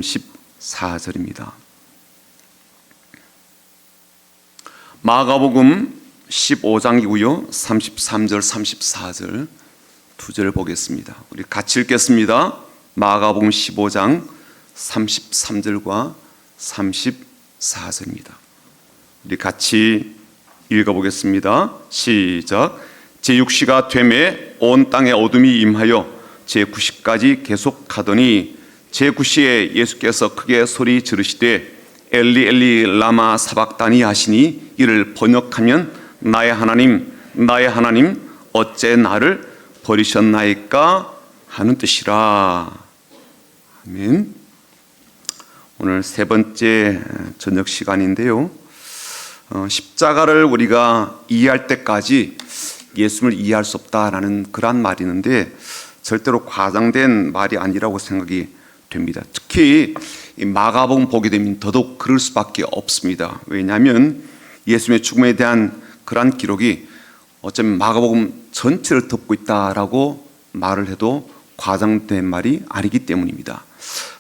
14절입니다. 마가복음 15장이고요. 33절, 34절 두 절을 보겠습니다. 우리 같이 읽겠습니다. 마가복음 15장 33절과 34절입니다. 우리 같이 읽어보겠습니다. 시작. 제6시가 되매 온 땅에 어둠이 임하여 제9시까지 계속하더니 제9시에 예수께서 크게 소리 지르시되 엘리 엘리 라마 사박다니 하시니 이를 번역하면 나의 하나님 나의 하나님 어째 나를 버리셨나이까 하는 뜻이라. 아멘. 오늘 세 번째 저녁 시간인데요. 십자가를 우리가 이해할 때까지 예수를 이해할 수 없다라는 그런 말이 있는데 절대로 과장된 말이 아니라고 생각이 됩니다. 특히 이 마가복음 보게 되면 더더욱 그럴 수밖에 없습니다. 왜냐하면 예수님의 죽음에 대한 그러한 기록이 어쩌면 마가복음 전체를 덮고 있다라고 말을 해도 과장된 말이 아니기 때문입니다.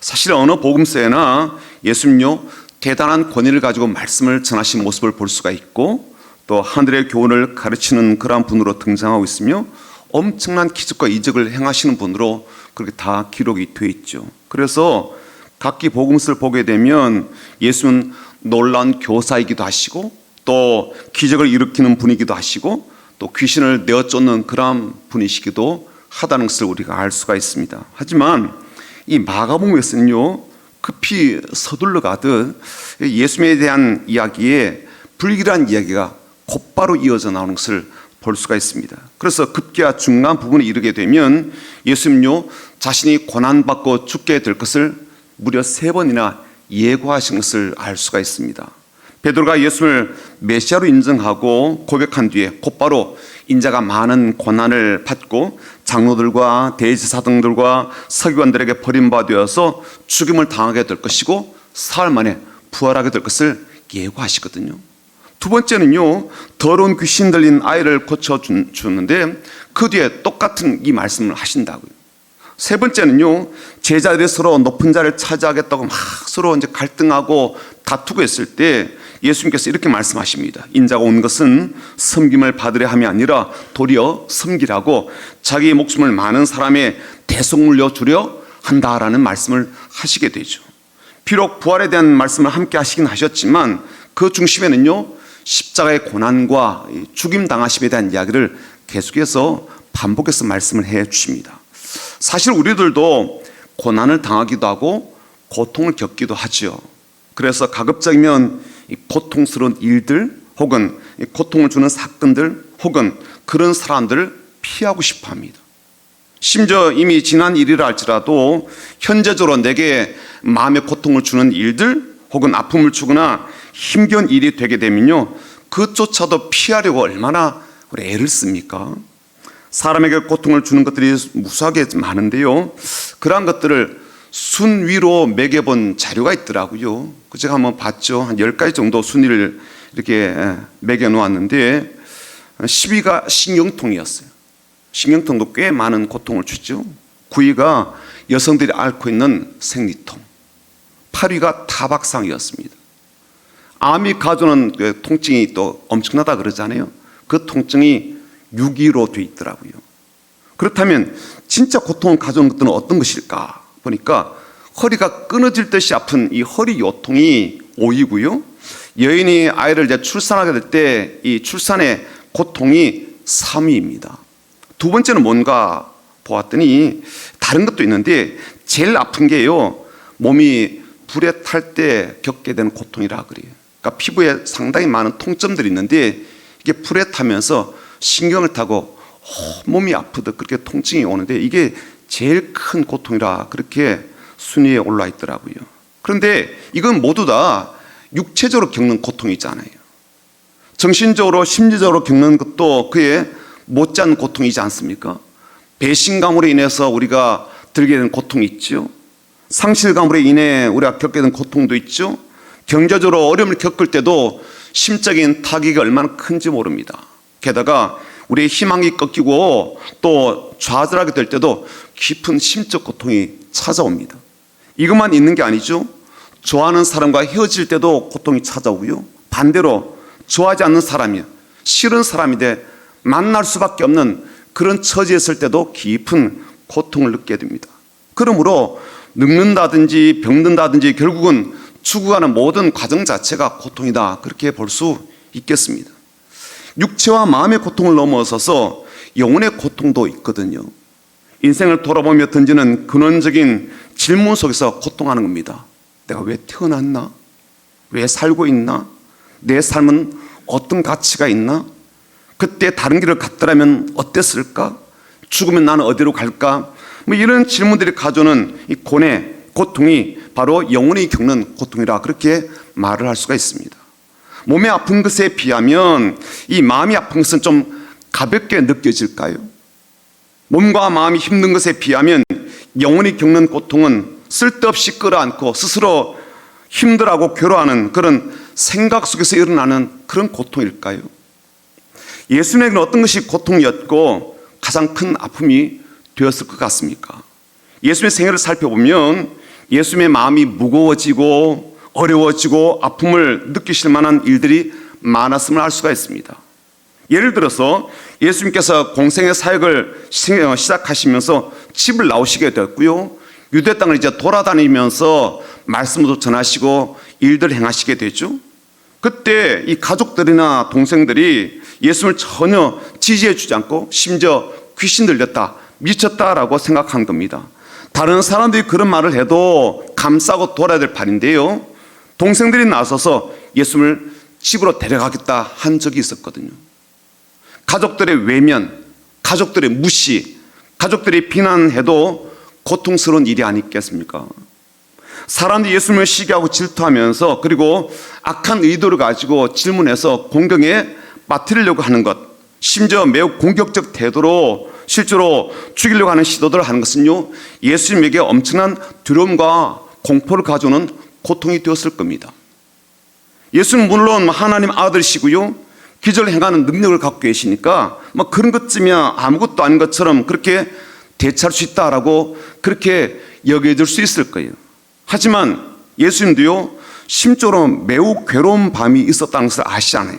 사실 어느 복음서에나 예수님요 대단한 권위를 가지고 말씀을 전하신 모습을 볼 수가 있고 또 하늘의 교훈을 가르치는 그러한 분으로 등장하고 있으며 엄청난 기적과 이적을 행하시는 분으로 그렇게 다 기록이 되어 있죠. 그래서 각기 복음서를 보게 되면 예수는 놀라운 교사이기도 하시고 또 기적을 일으키는 분이기도 하시고 또 귀신을 내어쫓는 그런 분이시기도 하다는 것을 우리가 알 수가 있습니다. 하지만 이 마가복음에서는요 급히 서둘러 가듯 예수님에 대한 이야기에 불길한 이야기가 곧바로 이어져 나오는 것을 볼 수가 있습니다. 그래서 급기야 중간 부분에 이르게 되면 예수님요 자신이 고난받고 죽게 될 것을 무려 3번이나 예고하신 것을 알 수가 있습니다. 베드로가 예수를 메시아로 인정하고 고백한 뒤에 곧바로 인자가 많은 고난을 받고 장로들과 대제사장들과 서기관들에게 버림받아서 죽임을 당하게 될 것이고 사흘 만에 부활하게 될 것을 예고하시거든요. 두 번째는요 더러운 귀신 들린 아이를 고쳐주는데 그 뒤에 똑같은 이 말씀을 하신다고요. 세 번째는요 제자들이 서로 높은 자리를 차지하겠다고 막 서로 이제 갈등하고 다투고 했을 때 예수님께서 이렇게 말씀하십니다. 인자가 온 것은 섬김을 받으려 함이 아니라 도리어 섬기라고 자기 목숨을 많은 사람의 대속 물려주려 한다라는 말씀을 하시게 되죠. 비록 부활에 대한 말씀을 함께 하시긴 하셨지만 그 중심에는요 십자가의 고난과 죽임 당하심에 대한 이야기를 계속해서 반복해서 말씀을 해 주십니다. 사실 우리들도 고난을 당하기도 하고 고통을 겪기도 하죠. 그래서 가급적이면 이 고통스러운 일들 혹은 고통을 주는 사건들 혹은 그런 사람들을 피하고 싶어 합니다. 심지어 이미 지난 일이라 할지라도 현재적으로 내게 마음의 고통을 주는 일들 혹은 아픔을 주거나 힘겨운 일이 되게 되면요 그조차도 피하려고 얼마나 애를 씁니까? 사람에게 고통을 주는 것들이 무수하게 많은데요 그러한 것들을 순위로 매겨본 자료가 있더라고요. 제가 한번 봤죠. 한 10가지 정도 순위를 이렇게 매겨 놓았는데 10위가 신경통이었어요. 신경통도 꽤 많은 고통을 주죠. 9위가 여성들이 앓고 있는 생리통, 8위가 타박상이었습니다. 암이 가져오는 그 통증이 또 엄청나다 그러잖아요. 그 통증이 6위로 돼 있더라고요. 그렇다면 진짜 고통을 가져오는 것들은 어떤 것일까 보니까 허리가 끊어질 듯이 아픈 이 허리 요통이 5위고요. 여인이 아이를 이제 출산하게 될 때 이 출산의 고통이 3위입니다. 두 번째는 뭔가 보았더니 다른 것도 있는데 제일 아픈 게요 몸이 불에 탈 때 겪게 되는 고통이라 그래요. 그러니까 피부에 상당히 많은 통점들이 있는데 이게 불에 타면서 신경을 타고 몸이 아프듯 그렇게 통증이 오는데 이게 제일 큰 고통이라 그렇게 순위에 올라 있더라고요. 그런데 이건 모두 다 육체적으로 겪는 고통이잖아요. 정신적으로 심리적으로 겪는 것도 그에 못지않은 고통이지 않습니까? 배신감으로 인해서 우리가 들게 되는 고통이 있죠. 상실감으로 인해 우리가 겪게 되는 고통도 있죠. 경제적으로 어려움을 겪을 때도 심적인 타격이 얼마나 큰지 모릅니다. 게다가 우리의 희망이 꺾이고 또 좌절하게 될 때도 깊은 심적 고통이 찾아옵니다. 이것만 있는 게 아니죠. 좋아하는 사람과 헤어질 때도 고통이 찾아오고요. 반대로 좋아하지 않는 사람이요, 싫은 사람인데 만날 수밖에 없는 그런 처지에 있을 때도 깊은 고통을 느끼게 됩니다. 그러므로 늙는다든지 병든다든지 결국은 죽어가는 모든 과정 자체가 고통이다, 그렇게 볼 수 있겠습니다. 육체와 마음의 고통을 넘어서서 영혼의 고통도 있거든요. 인생을 돌아보며 던지는 근원적인 질문 속에서 고통하는 겁니다. 내가 왜 태어났나? 왜 살고 있나? 내 삶은 어떤 가치가 있나? 그때 다른 길을 갔더라면 어땠을까? 죽으면 나는 어디로 갈까? 뭐 이런 질문들이 가져오는 이 고뇌, 고통이 바로 영혼이 겪는 고통이라 그렇게 말을 할 수가 있습니다. 몸이 아픈 것에 비하면 이 마음이 아픈 것은 좀 가볍게 느껴질까요? 몸과 마음이 힘든 것에 비하면 영혼이 겪는 고통은 쓸데없이 끌어안고 스스로 힘들어하고 괴로워하는 그런 생각 속에서 일어나는 그런 고통일까요? 예수님에게는 어떤 것이 고통이었고 가장 큰 아픔이 되었을 것 같습니까? 예수님의 생애를 살펴보면 예수님의 마음이 무거워지고 어려워지고 아픔을 느끼실 만한 일들이 많았음을 알 수가 있습니다. 예를 들어서 예수님께서 공생의 사역을 시작하시면서 집을 나오시게 되었고요, 유대 땅을 이제 돌아다니면서 말씀도 전하시고 일들을 행하시게 되죠. 그때 이 가족들이나 동생들이 예수님을 전혀 지지해 주지 않고 심지어 귀신 들렸다, 미쳤다라고 생각한 겁니다. 다른 사람들이 그런 말을 해도 감싸고 돌아야 될 판인데요, 동생들이 나서서 예수님을 집으로 데려가겠다 한 적이 있었거든요. 가족들의 외면, 가족들의 무시, 가족들이 비난해도 고통스러운 일이 아니겠습니까? 사람들이 예수님을 시기하고 질투하면서 그리고 악한 의도를 가지고 질문해서 공경에 빠뜨리려고 하는 것, 심지어 매우 공격적 태도로 실제로 죽이려고 하는 시도들을 하는 것은요, 예수님에게 엄청난 두려움과 공포를 가져오는 고통이 되었을 겁니다. 예수는 물론 하나님 아들이시고요, 기적을 행하는 능력을 갖고 계시니까 뭐 그런 것쯤이야 아무것도 아닌 것처럼 그렇게 대처할 수 있다라고 그렇게 여겨질 수 있을 거예요. 하지만 예수님도요, 심적으로 매우 괴로운 밤이 있었다는 것을 아시잖아요.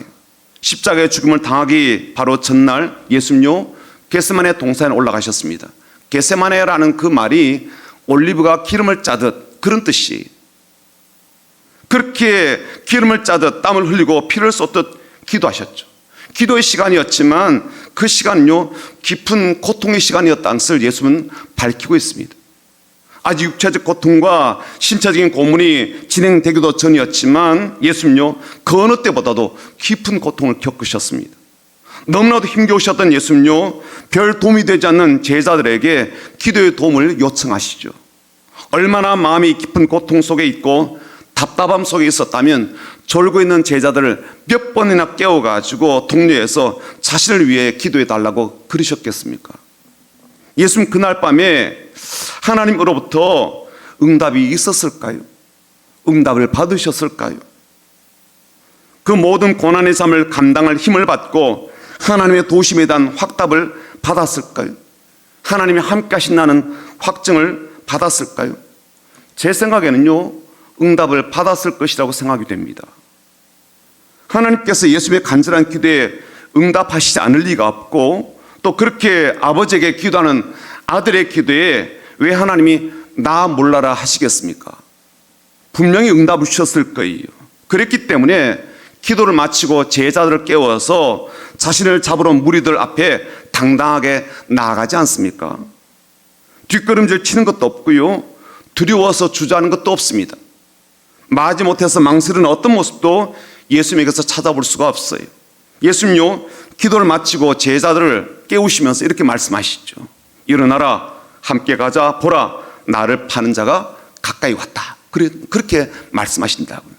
십자가의 죽음을 당하기 바로 전날 예수님요, 겟세마네 동산에 올라가셨습니다. 겟세마네라는 그 말이 올리브가 기름을 짜듯 그런 뜻이에요. 그렇게 기름을 짜듯 땀을 흘리고 피를 쏟듯 기도하셨죠. 기도의 시간이었지만 그 시간은요, 깊은 고통의 시간이었다는 것을 예수님은 밝히고 있습니다. 아직 육체적 고통과 신체적인 고문이 진행되기도 전이었지만 예수님요, 그 어느 때보다도 깊은 고통을 겪으셨습니다. 너무나도 힘겨우셨던 예수님요, 별 도움이 되지 않는 제자들에게 기도의 도움을 요청하시죠. 얼마나 마음이 깊은 고통 속에 있고 답답함 속에 있었다면 졸고 있는 제자들을 몇 번이나 깨워가지고 동료에서 자신을 위해 기도해 달라고 그러셨겠습니까? 예수님 그날 밤에 하나님으로부터 응답이 있었을까요? 응답을 받으셨을까요? 그 모든 고난의 삶을 감당할 힘을 받고 하나님의 도심에 대한 확답을 받았을까요? 하나님이 함께 하신다는 확증을 받았을까요? 제 생각에는요, 응답을 받았을 것이라고 생각이 됩니다. 하나님께서 예수님의 간절한 기도에 응답하시지 않을 리가 없고, 또 그렇게 아버지에게 기도하는 아들의 기도에 왜 하나님이 나 몰라라 하시겠습니까? 분명히 응답을 주셨을 거예요. 그랬기 때문에 기도를 마치고 제자들을 깨워서 자신을 잡으러 무리들 앞에 당당하게 나아가지 않습니까? 뒷걸음질 치는 것도 없고요, 두려워서 주저하는 것도 없습니다. 마지못해서 망설이는 어떤 모습도 예수님에게서 찾아볼 수가 없어요. 예수님요, 기도를 마치고 제자들을 깨우시면서 이렇게 말씀하시죠. 일어나라, 함께 가자. 보라, 나를 파는 자가 가까이 왔다. 그렇게 말씀하신다고요.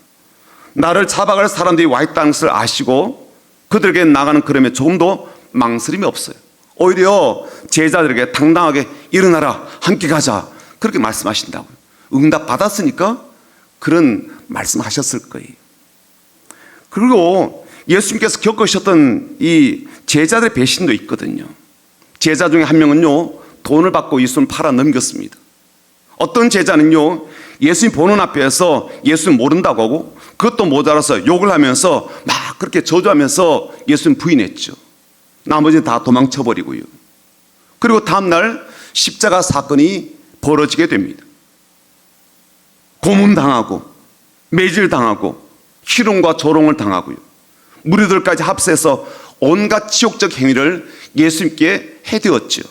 나를 잡아갈 사람들이 와 있다는 것을 아시고 그들에게 나가는 걸음에 조금도 망설임이 없어요. 오히려 제자들에게 당당하게 일어나라, 함께 가자, 그렇게 말씀하신다고요. 응답 받았으니까 그런 말씀하셨을 거예요. 그리고 예수님께서 겪으셨던 이 제자들의 배신도 있거든요. 제자 중에 한 명은요, 돈을 받고 예수님을 팔아 넘겼습니다. 어떤 제자는요, 예수님 보는 앞에서 예수님 모른다고 하고 그것도 모자라서 욕을 하면서 막 그렇게 저주하면서 예수님 부인했죠. 나머지는 다 도망쳐버리고요. 그리고 다음날 십자가 사건이 벌어지게 됩니다. 고문당하고 매질당하고 희롱과 조롱을 당하고요. 무리들까지 합세해서 온갖 지옥적 행위를 예수님께 해대었죠.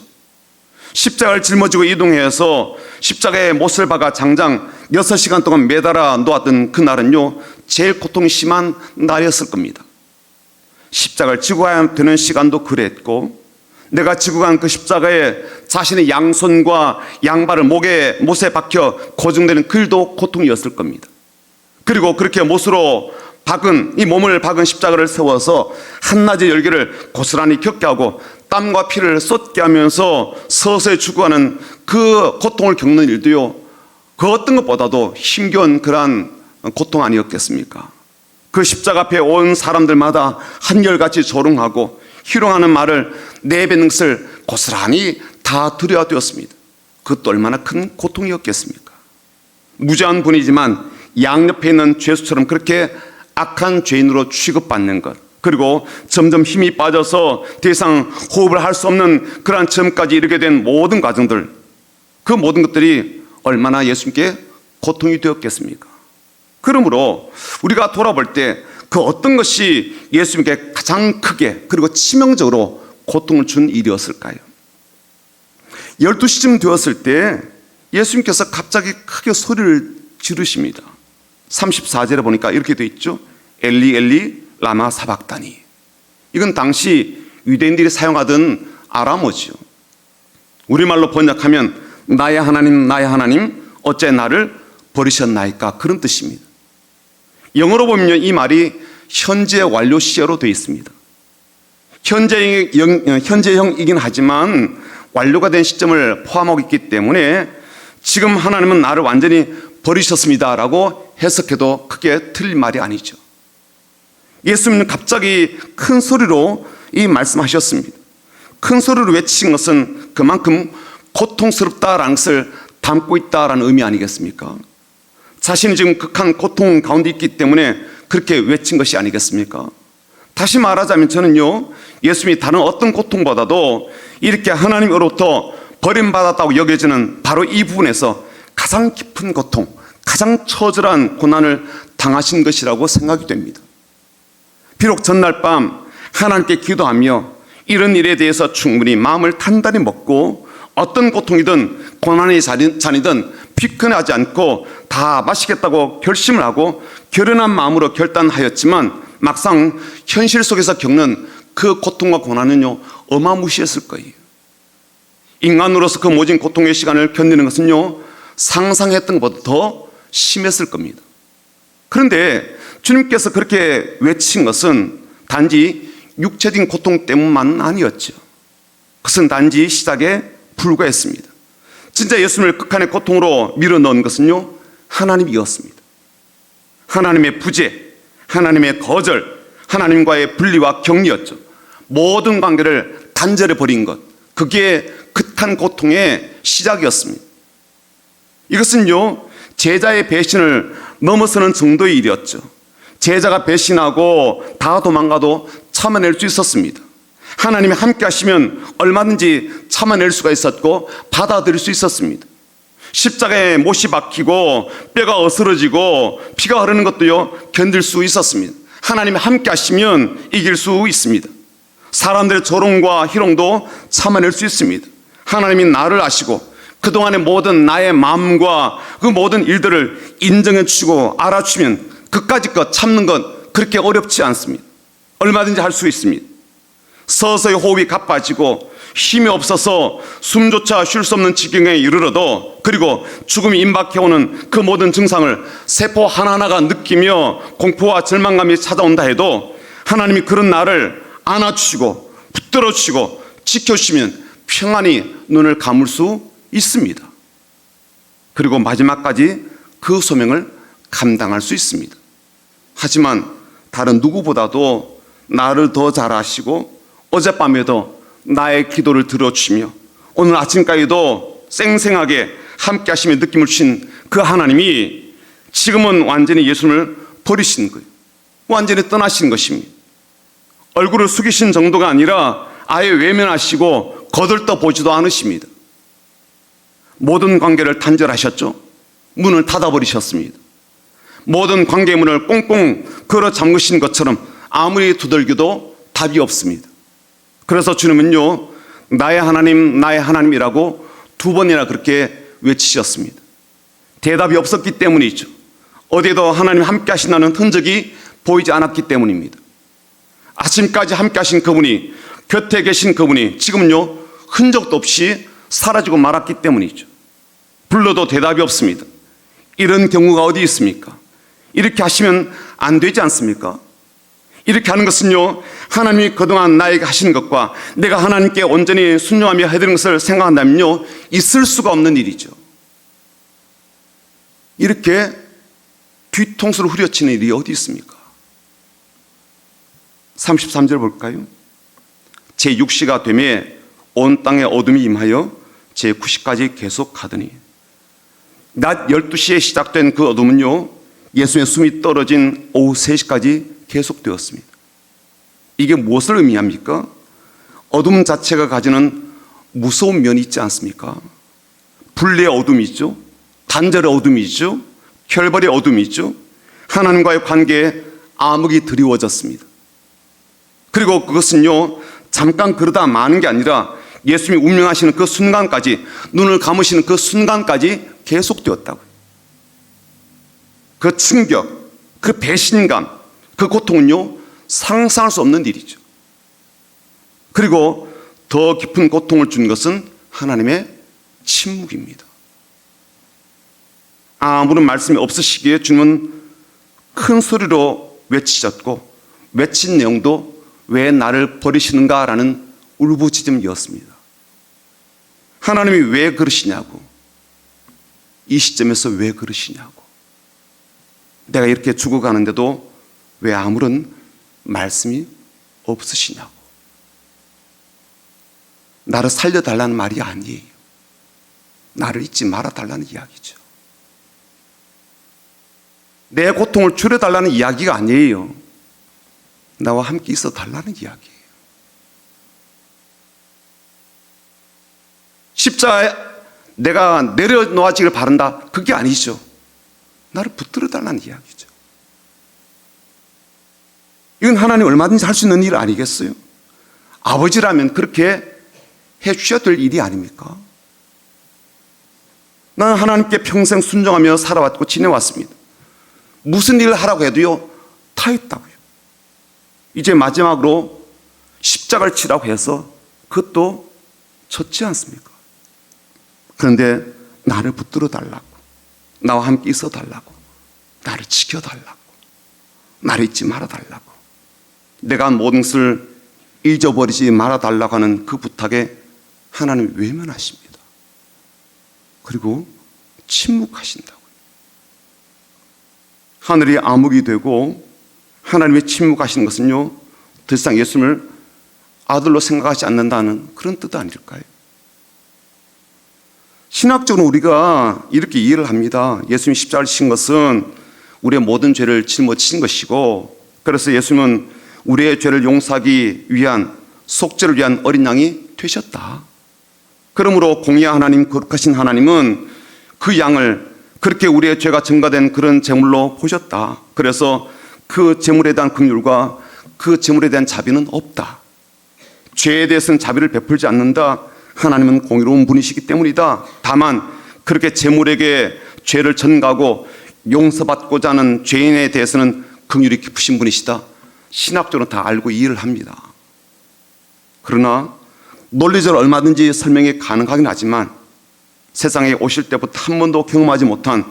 십자가를 짊어지고 이동해서 십자가에 못을 박아 장장 6시간 동안 매달아 놓았던 그날은요, 제일 고통이 심한 날이었을 겁니다. 십자가를 지고 가야 되는 시간도 그랬고, 내가 지고 간 그 십자가에 자신의 양손과 양발을 못에 박혀 고정되는 글도 고통이었을 겁니다. 그리고 그렇게 못으로 박은 이 몸을 박은 십자가를 세워서 한낮의 열기를 고스란히 겪게 하고 땀과 피를 쏟게 하면서 서서히 죽어가는 그 고통을 겪는 일도요, 그 어떤 것보다도 힘겨운 그러한 고통 아니었겠습니까? 그 십자가 앞에 온 사람들마다 한결같이 조롱하고 희롱하는 말을 내뱉는 것을 고스란히 다 들여되었습니다. 그것도 얼마나 큰 고통이었겠습니까? 무죄한 분이지만 양옆에 있는 죄수처럼 그렇게 악한 죄인으로 취급받는 것, 그리고 점점 힘이 빠져서 더 이상 호흡을 할 수 없는 그러한 점까지 이르게 된 모든 과정들, 그 모든 것들이 얼마나 예수님께 고통이 되었겠습니까? 그러므로 우리가 돌아볼 때 그 어떤 것이 예수님께 가장 크게 그리고 치명적으로 고통을 준 일이었을까요? 12시쯤 되었을 때 예수님께서 갑자기 크게 소리를 지르십니다. 34절에 보니까 이렇게 되어 있죠. 엘리 엘리 라마 사박다니. 이건 당시 유대인들이 사용하던 아람어죠. 우리말로 번역하면 나의 하나님 어째 나를 버리셨나이까, 그런 뜻입니다. 영어로 보면 이 말이 현재 완료 시제로 되어 있습니다. 현재형이긴 하지만 완료가 된 시점을 포함하고 있기 때문에 지금 하나님은 나를 완전히 버리셨습니다라고 해석해도 크게 틀린 말이 아니죠. 예수님은 갑자기 큰 소리로 이 말씀하셨습니다. 큰 소리로 외친 것은 그만큼 고통스럽다라는 것을 담고 있다라는 의미 아니겠습니까? 자신이 지금 극한 고통 가운데 있기 때문에 그렇게 외친 것이 아니겠습니까? 다시 말하자면 저는요, 예수님이 다른 어떤 고통보다도 이렇게 하나님으로부터 버림받았다고 여겨지는 바로 이 부분에서 가장 깊은 고통, 가장 처절한 고난을 당하신 것이라고 생각이 됩니다. 비록 전날 밤 하나님께 기도하며 이런 일에 대해서 충분히 마음을 단단히 먹고 어떤 고통이든 고난의 잔이든 피곤하지 않고 다 마시겠다고 결심을 하고 결연한 마음으로 결단하였지만 막상 현실 속에서 겪는 그 고통과 고난은요, 어마무시했을 거예요. 인간으로서 그 모진 고통의 시간을 견디는 것은요, 상상했던 것보다 더 심했을 겁니다. 그런데 주님께서 그렇게 외친 것은 단지 육체적인 고통 때문만은 아니었죠. 그것은 단지 시작에 불과했습니다. 진짜 예수님을 극한의 고통으로 밀어넣은 것은요, 하나님이었습니다. 하나님의 부재, 하나님의 거절, 하나님과의 분리와 격리였죠. 모든 관계를 단절해 버린 것, 그게 극한 고통의 시작이었습니다. 이것은요, 제자의 배신을 넘어서는 정도의 일이었죠. 제자가 배신하고 다 도망가도 참아낼 수 있었습니다. 하나님이 함께 하시면 얼마든지 참아낼 수가 있었고 받아들일 수 있었습니다. 십자가에 못이 박히고 뼈가 어스러지고 피가 흐르는 것도요, 견딜 수 있었습니다. 하나님이 함께 하시면 이길 수 있습니다. 사람들의 조롱과 희롱도 참아낼 수 있습니다. 하나님이 나를 아시고 그동안의 모든 나의 마음과 그 모든 일들을 인정해 주시고 알아주시면 그까짓 참는 것 그렇게 어렵지 않습니다. 얼마든지 할 수 있습니다. 서서히 호흡이 가빠지고 힘이 없어서 숨조차 쉴 수 없는 지경에 이르러도, 그리고 죽음이 임박해오는 그 모든 증상을 세포 하나하나가 느끼며 공포와 절망감이 찾아온다 해도 하나님이 그런 나를 안아주시고 붙들어 주시고 지켜주시면 평안히 눈을 감을 수 있습니다. 그리고 마지막까지 그 소명을 감당할 수 있습니다. 하지만 다른 누구보다도 나를 더 잘 아시고 어젯밤에도 나의 기도를 들어주시며 오늘 아침까지도 쌩쌩하게 함께 하시며 느낌을 주신 그 하나님이 지금은 완전히 예수님을 버리신 거예요. 완전히 떠나신 것입니다. 얼굴을 숙이신 정도가 아니라 아예 외면하시고 거들떠 보지도 않으십니다. 모든 관계를 단절하셨죠. 문을 닫아버리셨습니다. 모든 관계문을 꽁꽁 걸어 잠그신 것처럼 아무리 두들겨도 답이 없습니다. 그래서 주님은요, 나의 하나님, 나의 하나님이라고 2번이나 그렇게 외치셨습니다. 대답이 없었기 때문이죠. 어디에도 하나님 함께 하신다는 흔적이 보이지 않았기 때문입니다. 아침까지 함께 하신 그분이, 곁에 계신 그분이 지금은요, 흔적도 없이 사라지고 말았기 때문이죠. 불러도 대답이 없습니다. 이런 경우가 어디 있습니까? 이렇게 하시면 안 되지 않습니까? 이렇게 하는 것은요, 하나님이 그동안 나에게 하시는 것과 내가 하나님께 온전히 순종하며 해드린 것을 생각한다면요, 있을 수가 없는 일이죠. 이렇게 뒤통수를 후려치는 일이 어디 있습니까? 33절 볼까요? 제6시가 되매 온 땅에 어둠이 임하여 제9시까지 계속하더니, 낮 12시에 시작된 그 어둠은요, 예수의 숨이 떨어진 오후 3시까지 계속되었습니다. 이게 무엇을 의미합니까? 어둠 자체가 가지는 무서운 면이 있지 않습니까? 분리의 어둠이 있죠. 단절의 어둠이 있죠. 결벌의 어둠이 있죠. 하나님과의 관계에 암흑이 드리워졌습니다. 그리고 그것은요, 잠깐 그러다 마는 게 아니라 예수님이 운명하시는 그 순간까지, 눈을 감으시는 그 순간까지 계속되었다고요. 그 충격, 그 배신감, 그 고통은요, 상상할 수 없는 일이죠. 그리고 더 깊은 고통을 준 것은 하나님의 침묵입니다. 아무런 말씀이 없으시기에 주님은 큰 소리로 외치셨고, 외친 내용도 왜 나를 버리시는가라는 울부짖음이었습니다. 하나님이 왜 그러시냐고, 이 시점에서 왜 그러시냐고, 내가 이렇게 죽어가는데도 왜 아무런 말씀이 없으시냐고. 나를 살려달라는 말이 아니에요. 나를 잊지 말아달라는 이야기죠. 내 고통을 줄여달라는 이야기가 아니에요. 나와 함께 있어 달라는 이야기예요. 십자가에 내가 내려놓아지길 바란다, 그게 아니죠. 나를 붙들어 달라는 이야기죠. 이건 하나님 얼마든지 할 수 있는 일 아니겠어요? 아버지라면 그렇게 해 주셔야 될 일이 아닙니까? 나는 하나님께 평생 순종하며 살아왔고 지내왔습니다. 무슨 일을 하라고 해도요, 다 했다고요. 이제 마지막으로 십자가를 치라고 해서 그것도 졌지 않습니까? 그런데 나를 붙들어 달라고, 나와 함께 있어 달라고, 나를 지켜 달라고, 나를 잊지 말아 달라고, 내가 모든 것을 잊어버리지 말아 달라고 하는 그 부탁에 하나님이 외면하십니다. 그리고 침묵하신다고요. 하늘이 암흑이 되고 하나님의 침묵하시는 것은요, 더 이상 예수님을 아들로 생각하지 않는다는 그런 뜻 아닐까요? 신학적으로 우리가 이렇게 이해를 합니다. 예수님이 십자가를 치신 것은 우리의 모든 죄를 짊어지신 것이고, 그래서 예수님은 우리의 죄를 용서하기 위한, 속죄를 위한 어린 양이 되셨다. 그러므로 공의의 하나님, 거룩하신 하나님은 그 양을 그렇게 우리의 죄가 증가된 그런 제물로 보셨다. 그래서 그 제물에 대한 긍휼과 그 제물에 대한 자비는 없다. 죄에 대해서는 자비를 베풀지 않는다. 하나님은 공의로운 분이시기 때문이다. 다만 그렇게 제물에게 죄를 전가하고 용서받고자 하는 죄인에 대해서는 긍휼이 깊으신 분이시다. 신학적으로 다 알고 이해를 합니다. 그러나 논리적으로 얼마든지 설명이 가능하긴 하지만 세상에 오실 때부터 한 번도 경험하지 못한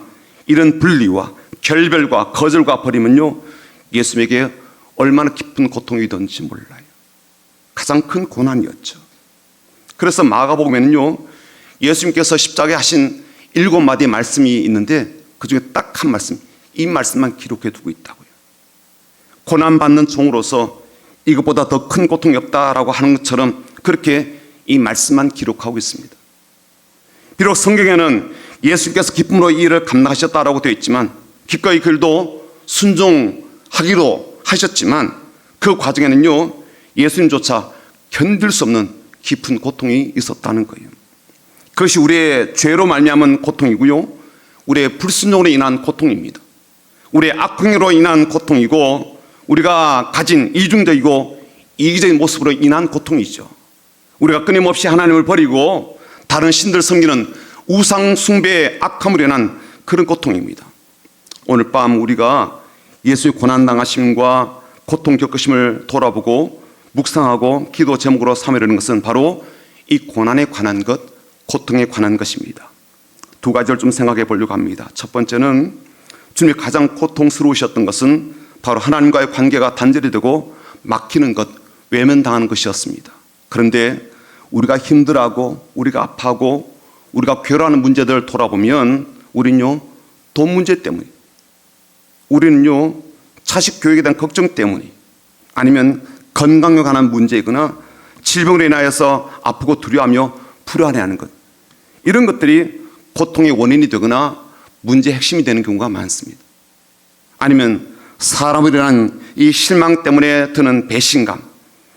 이런 분리와 결별과 거절과 버림은요, 예수님에게 얼마나 깊은 고통이던지 몰라요. 가장 큰 고난이었죠. 그래서 마가복음에는요, 예수님께서 십자가에 하신 7마디의 말씀이 있는데 그중에 딱 한 말씀, 이 말씀만 기록해 두고 있다고요. 고난받는 종으로서 이것보다 더 큰 고통이 없다라고 하는 것처럼 그렇게 이 말씀만 기록하고 있습니다. 비록 성경에는 예수님께서 기쁨으로 이 일을 감당하셨다라고 되어 있지만 기꺼이 그들도 순종하기로 하셨지만 그 과정에는요 예수님조차 견딜 수 없는 깊은 고통이 있었다는 거예요. 그것이 우리의 죄로 말미암은 고통이고요, 우리의 불순종으로 인한 고통입니다. 우리의 악행으로 인한 고통이고, 우리가 가진 이중적이고 이기적인 모습으로 인한 고통이죠. 우리가 끊임없이 하나님을 버리고 다른 신들 섬기는 우상 숭배의 악함으로 인한 그런 고통입니다. 오늘 밤 우리가 예수의 고난당하심과 고통 겪으심을 돌아보고 묵상하고 기도 제목으로 삼으려는 것은 바로 이 고난에 관한 것, 고통에 관한 것입니다. 두 가지를 좀 생각해 보려고 합니다. 첫 번째는 주님이 가장 고통스러우셨던 것은 바로 하나님과의 관계가 단절이 되고 막히는 것, 외면당하는 것이었습니다. 그런데 우리가 힘들어하고 우리가 아파하고 우리가 괴로워하는 문제들을 돌아보면 우리는요 돈 문제 때문에, 우리는요 자식 교육에 대한 걱정 때문에, 아니면 건강에 관한 문제이거나 질병으로 인하여서 아프고 두려워하며 불안해하는 것, 이런 것들이 고통의 원인이 되거나 문제의 핵심이 되는 경우가 많습니다. 아니면 사람으로 인한 이 실망 때문에 드는 배신감,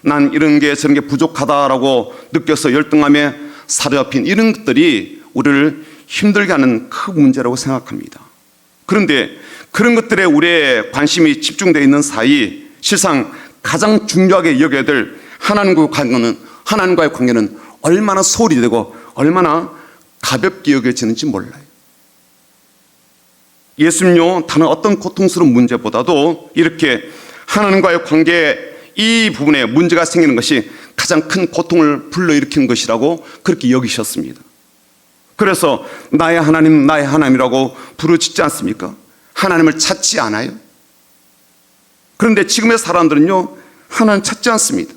난 이런 게 저런 게 부족하다라고 느껴서 열등감에 사로잡힌 이런 것들이 우리를 힘들게 하는 큰 문제라고 생각합니다. 그런데 그런 것들에 우리의 관심이 집중되어 있는 사이 실상 가장 중요하게 여겨야 될 하나님과의 관계는 얼마나 소홀히 되고 얼마나 가볍게 여겨지는지 몰라요. 예수님요 다른 어떤 고통스러운 문제보다도 이렇게 하나님과의 관계 이 부분에 문제가 생기는 것이 가장 큰 고통을 불러일으키는 것이라고 그렇게 여기셨습니다. 그래서 나의 하나님 나의 하나님이라고 부르짖지 않습니까? 하나님을 찾지 않아요? 그런데 지금의 사람들은요 하나님 찾지 않습니다.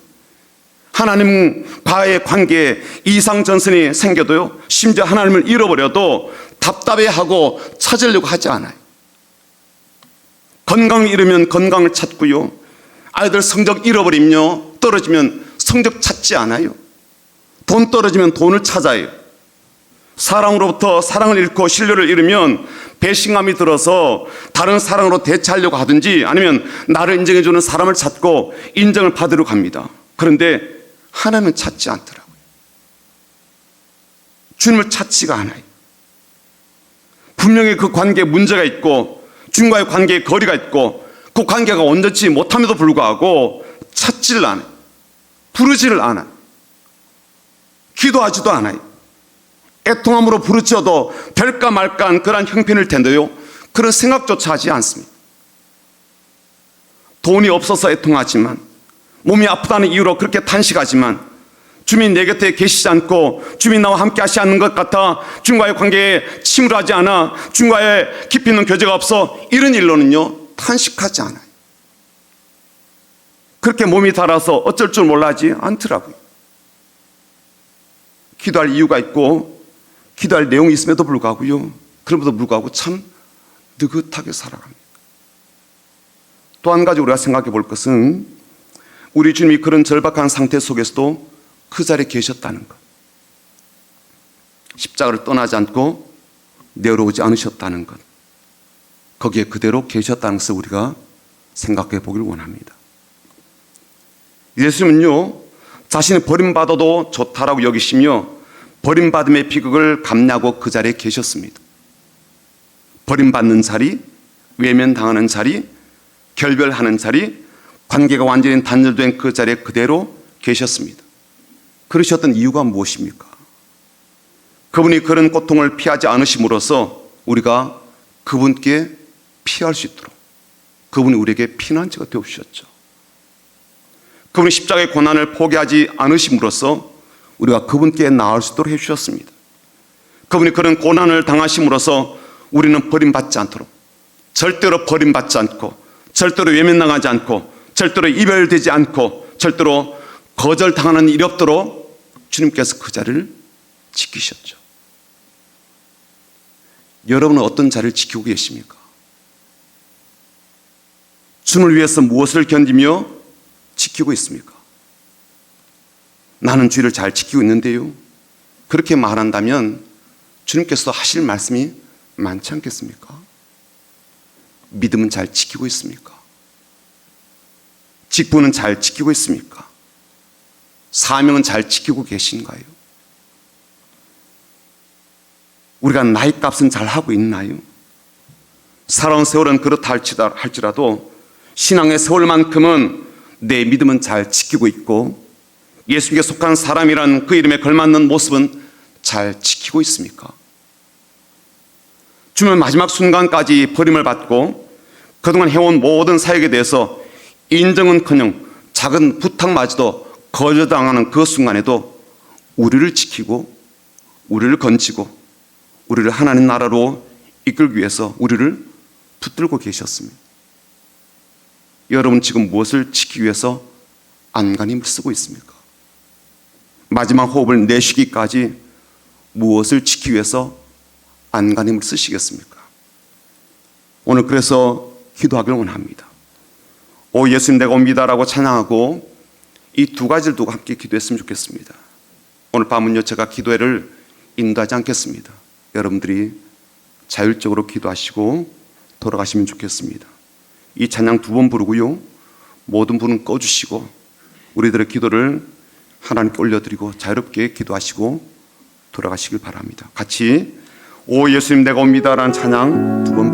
하나님과의 관계에 이상전선이 생겨도요 심지어 하나님을 잃어버려도 답답해하고 찾으려고 하지 않아요. 건강을 잃으면 건강을 찾고요, 아이들 성적 잃어버리면요 떨어지면 성적 찾지 않아요. 돈 떨어지면 돈을 찾아요. 사랑으로부터 사랑을 잃고 신뢰를 잃으면 배신감이 들어서 다른 사랑으로 대체하려고 하든지 아니면 나를 인정해주는 사람을 찾고 인정을 받으러 갑니다. 그런데 하나님은 찾지 않더라고요. 주님을 찾지가 않아요. 분명히 그 관계에 문제가 있고 주님과의 관계에 거리가 있고 그 관계가 온전치 못함에도 불구하고 찾지를 않아요. 부르지를 않아요. 기도하지도 않아요. 애통함으로 부르짖어도 될까 말까한 그런 형편일 텐데요 그런 생각조차 하지 않습니다. 돈이 없어서 애통하지만, 몸이 아프다는 이유로 그렇게 탄식하지만 주님이 내 곁에 계시지 않고 주님이 나와 함께 하시지 않는 것 같아 주님과의 관계에 침울하지 않아 주님과의 깊이 있는 교제가 없어 이런 일로는요 탄식하지 않아요. 그렇게 몸이 닳아서 어쩔 줄 몰라 하지 않더라고요. 기도할 이유가 있고 기도할 내용이 있음에도 불구하고요 그럼에도 불구하고 참 느긋하게 살아갑니다. 또 한 가지 우리가 생각해 볼 것은 우리 주님이 그런 절박한 상태 속에서도 그 자리에 계셨다는 것, 십자가를 떠나지 않고 내려오지 않으셨다는 것, 거기에 그대로 계셨다는 것을 우리가 생각해 보길 원합니다. 예수님은요 자신이 버림받아도 좋다라고 여기시며 버림받음의 비극을 감내하고 그 자리에 계셨습니다. 버림받는 자리, 외면당하는 자리, 결별하는 자리, 관계가 완전히 단절된 그 자리에 그대로 계셨습니다. 그러셨던 이유가 무엇입니까? 그분이 그런 고통을 피하지 않으심으로써 우리가 그분께 피할 수 있도록 그분이 우리에게 피난처가 되어주셨죠. 그분이 십자가의 고난을 포기하지 않으심으로써 우리가 그분께 나을 수 있도록 해주셨습니다. 그분이 그런 고난을 당하심으로써 우리는 버림받지 않도록, 절대로 버림받지 않고, 절대로 외면당하지 않고, 절대로 이별되지 않고, 절대로 거절당하는 일이 없도록 주님께서 그 자리를 지키셨죠. 여러분은 어떤 자리를 지키고 계십니까? 주님을 위해서 무엇을 견디며 지키고 있습니까? 나는 주의를 잘 지키고 있는데요, 그렇게 말한다면 주님께서 하실 말씀이 많지 않겠습니까? 믿음은 잘 지키고 있습니까? 직분은 잘 지키고 있습니까? 사명은 잘 지키고 계신가요? 우리가 나이 값은 잘 하고 있나요? 살아온 세월은 그렇다 할지라도 신앙의 세월만큼은 내 믿음은 잘 지키고 있고 예수님께 속한 사람이란 그 이름에 걸맞는 모습은 잘 지키고 있습니까? 주님은 마지막 순간까지 버림을 받고 그동안 해온 모든 사역에 대해서 인정은커녕 작은 부탁마저도 거절당하는 그 순간에도 우리를 지키고 우리를 건지고 우리를 하나님 나라로 이끌기 위해서 우리를 붙들고 계셨습니다. 여러분 지금 무엇을 지키기 위해서 안간힘을 쓰고 있습니까? 마지막 호흡을 내쉬기까지 무엇을 지키기 위해서 안간힘을 쓰시겠습니까? 오늘 그래서 기도하기를 원합니다. 오 예수님 내가 옵니다라고 찬양하고 이 두 가지를 두고 함께 기도했으면 좋겠습니다. 오늘 밤은요 제가 기도회를 인도하지 않겠습니다. 여러분들이 자율적으로 기도하시고 돌아가시면 좋겠습니다. 이 찬양 2번 부르고요 모든 분은 꺼주시고 우리들의 기도를 하나님께 올려드리고 자유롭게 기도하시고 돌아가시길 바랍니다. 같이 오 예수님 내가 옵니다라는 찬양 2번